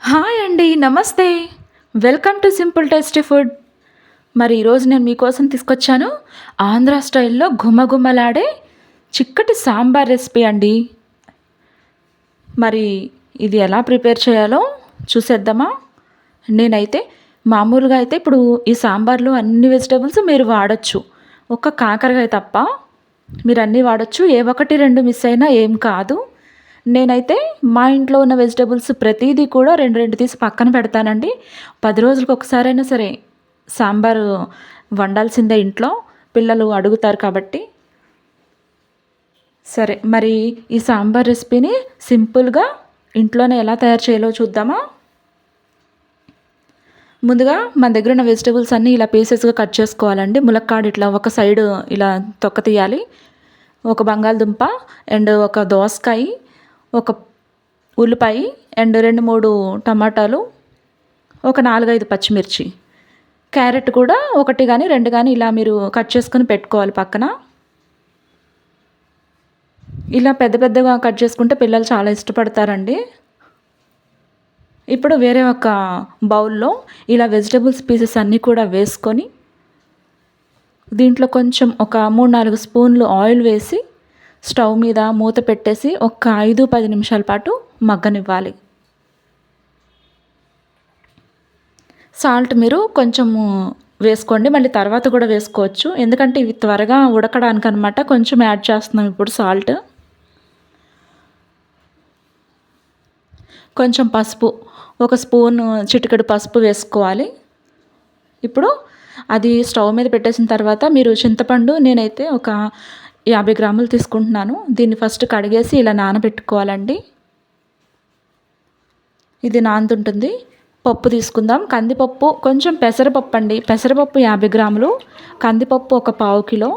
Hi అండి. నమస్తే. Welcome to simple tasty food. మరి ఈరోజు నేను మీకోసం తీసుకొచ్చాను ఆంధ్ర స్టైల్‌లో గుమగుమలాడే చిక్కటి సాంబార్ రెసిపీ అండి. మరి ఇది ఎలా ప్రిపేర్ చేయాలో చూసేద్దామా? నేనైతే మామూలుగా అయితే ఇప్పుడు ఈ సాంబార్‌లో అన్ని వెజిటబుల్స్ మీరు వాడొచ్చు. ఒక్క కాకరకాయ తప్ప మీరన్నీ వాడొచ్చు. ఏ 1, 2 మిస్ అయినా ఏం కాదు. నేనైతే మా ఇంట్లో ఉన్న వెజిటబుల్స్ ప్రతీదీ కూడా 2, 2 తీసి పక్కన పెడతానండి. 10 రోజులకు ఒకసారైనా సరే సాంబారు వండాల్సిందే ఇంట్లో. పిల్లలు అడుగుతారు కాబట్టి. సరే మరి ఈ సాంబార్ రెసిపీని సింపుల్‌గా ఇంట్లోనే ఎలా తయారు చేయాలో చూద్దామా? ముందుగా మన దగ్గర ఉన్న వెజిటబుల్స్ అన్నీ ఇలా పీసెస్‌గా కట్ చేసుకోవాలండి. ములక్కాడ ఇట్లా ఒక సైడు ఇలా తొక్క తీయాలి. ఒక బంగాళదుంప అండ్ ఒక దోసకాయ, ఒక ఉల్లిపాయ అండ్ 2, 3 టమాటాలు, ఒక 4, 5 పచ్చిమిర్చి, క్యారెట్ కూడా 1 గాని 2 గాని ఇలా మీరు కట్ చేసుకొని పెట్టుకోవాలి పక్కన. ఇలా పెద్ద పెద్దగా కట్ చేసుకుంటే పిల్లలు చాలా ఇష్టపడతారండి. ఇప్పుడు వేరే ఒక బౌల్‌లో ఇలా వెజిటబుల్స్ పీసెస్ అన్నీ కూడా వేసుకొని దీంట్లో కొంచెం ఒక 3, 4 స్పూన్లు ఆయిల్ వేసి స్టవ్ మీద మూత పెట్టేసి ఒక 5, 10 నిమిషాల పాటు మగ్గనివ్వాలి. సాల్ట్ మీరు కొంచెము వేసుకోండి. మళ్ళీ తర్వాత కూడా వేసుకోవచ్చు. ఎందుకంటే ఇవి త్వరగా ఉడకడానికనమాట కొంచెం యాడ్ చేస్తున్నాం ఇప్పుడు సాల్ట్. కొంచెం పసుపు, ఒక స్పూను చిటికెడు పసుపు వేసుకోవాలి. ఇప్పుడు అది స్టవ్ మీద పెట్టేసిన తర్వాత మీరు చింతపండు నేనైతే ఒక 50 గ్రాములు తీసుకుంటున్నాను. దీన్ని ఫస్ట్ కడిగేసి ఇలా నానబెట్టుకోవాలండి. ఇది నానుతుంటుంది. పప్పు తీసుకుందాం. కందిపప్పు, కొంచెం పెసరపప్పు అండి. పెసరపప్పు 50 గ్రాములు, కందిపప్పు ఒక పావు కిలో.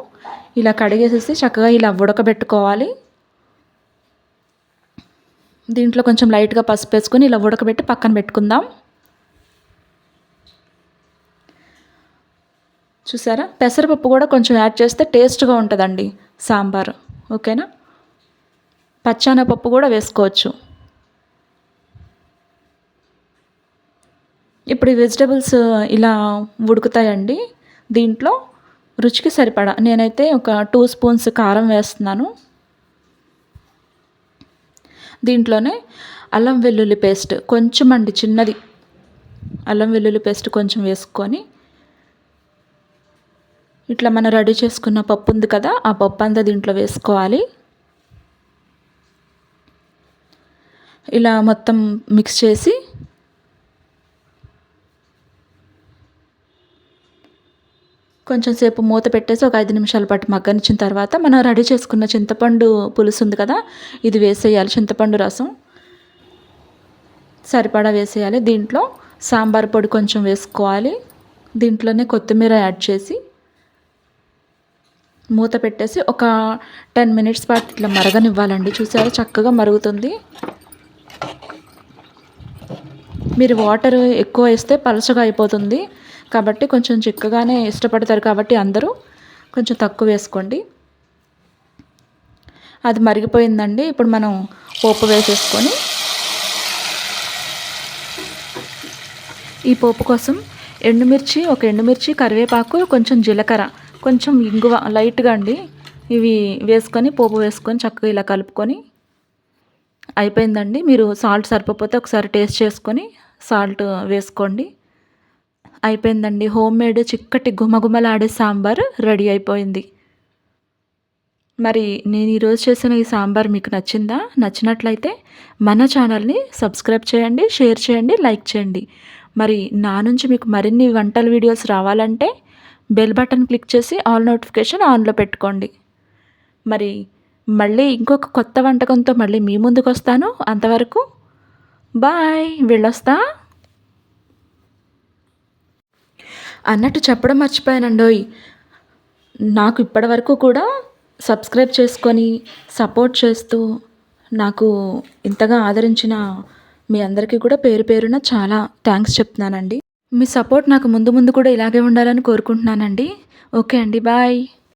ఇలా కడిగేసేసి చక్కగా ఇలా ఉడకబెట్టుకోవాలి. దీంట్లో కొంచెం లైట్‌గా పసుపు వేసుకొని ఇలా ఉడకబెట్టి పక్కన పెట్టుకుందాం. చూసారా? పెసరపప్పు కూడా కొంచెం యాడ్ చేస్తే టేస్ట్‌గా ఉంటుందండి సాంబారు. ఓకేనా? పచ్చెనగపప్పు కూడా వేసుకోవచ్చు. ఇప్పుడు ఈ వెజిటబుల్స్ ఇలా ఉడుకుతాయండి. దీంట్లో రుచికి సరిపడా నేనైతే ఒక 2 స్పూన్స్ కారం వేస్తున్నాను. దీంట్లోనే అల్లం వెల్లుల్లి పేస్ట్ కొంచెం అండి, చిన్నది అల్లం వెల్లుల్లి పేస్ట్ కొంచెం వేసుకొని ఇట్లా మనం రెడీ చేసుకున్న పప్పు ఉంది కదా, ఆ పప్పు అంతా దీంట్లో వేసుకోవాలి. ఇలా మొత్తం మిక్స్ చేసి కొంచెం సేపు మూత పెట్టేసి ఒక 5 నిమిషాల పాటు మగ్గనిచ్చిన తర్వాత మనం రెడీ చేసుకున్న చింతపండు పులుసు ఉంది కదా, ఇది వేసేయాలి. చింతపండు రసం సరిపడా వేసేయాలి. దీంట్లో సాంబార్ పొడి కొంచెం వేసుకోవాలి. దీంట్లోనే కొత్తిమీర యాడ్ చేసి మూత పెట్టేసి ఒక 10 మినిట్స్ పాటు ఇట్లా మరగనివ్వాలండి. చూసారా చక్కగా మరుగుతుంది. మీరు వాటర్ ఎక్కువ వేస్తే పలచగా అయిపోతుంది. కాబట్టి కొంచెం చిక్కగానే ఇష్టపడతారు కాబట్టి అందరూ కొంచెం తక్కువ వేసుకోండి. అది మరిగిపోయిందండి. ఇప్పుడు మనం పోపు వేసేసుకొని ఈ పోపు కోసం ఒక ఎండుమిర్చి, కరివేపాకు, కొంచెం జీలకర్ర, కొంచెం ఇంగువ లైట్గా అండి ఇవి వేసుకొని పోపు వేసుకొని చక్కగా ఇలా కలుపుకొని అయిపోయిందండి. మీరు సాల్ట్ సరిపోతే ఒకసారి టేస్ట్ చేసుకొని సాల్ట్ వేసుకోండి. అయిపోయిందండి. హోమ్ మేడ్ చిక్కటి గుమగుమలాడే సాంబార్ రెడీ అయిపోయింది. మరి నేను ఈరోజు చేసిన ఈ సాంబార్ మీకు నచ్చిందా? నచ్చినట్లయితే మన ఛానల్ని సబ్స్క్రైబ్ చేయండి, షేర్ చేయండి, లైక్ చేయండి. మరి నా నుంచి మీకు మరిన్ని వంటల వీడియోస్ రావాలంటే బెల్ బటన్ క్లిక్ చేసి ఆల్ నోటిఫికేషన్ ఆన్లో పెట్టుకోండి. మరి మళ్ళీ ఇంకొక కొత్త వంటకంతో మళ్ళీ మీ ముందుకు వస్తాను. అంతవరకు బాయ్. వెళ్ళొస్తా. అన్నట్టు చెప్పడం మర్చిపోయానండోయ్. నాకు ఇప్పటివరకు కూడా సబ్స్క్రైబ్ చేసుకొని సపోర్ట్ చేస్తూ నాకు ఇంతగా ఆదరించిన మీ అందరికీ కూడా పేరు పేరున చాలా థ్యాంక్స్ చెప్తున్నానండి. మీ సపోర్ట్ నాకు ముందు ముందు కూడా ఇలాగే ఉండాలని కోరుకుంటున్నానండి. ఓకే అండి, బాయ్.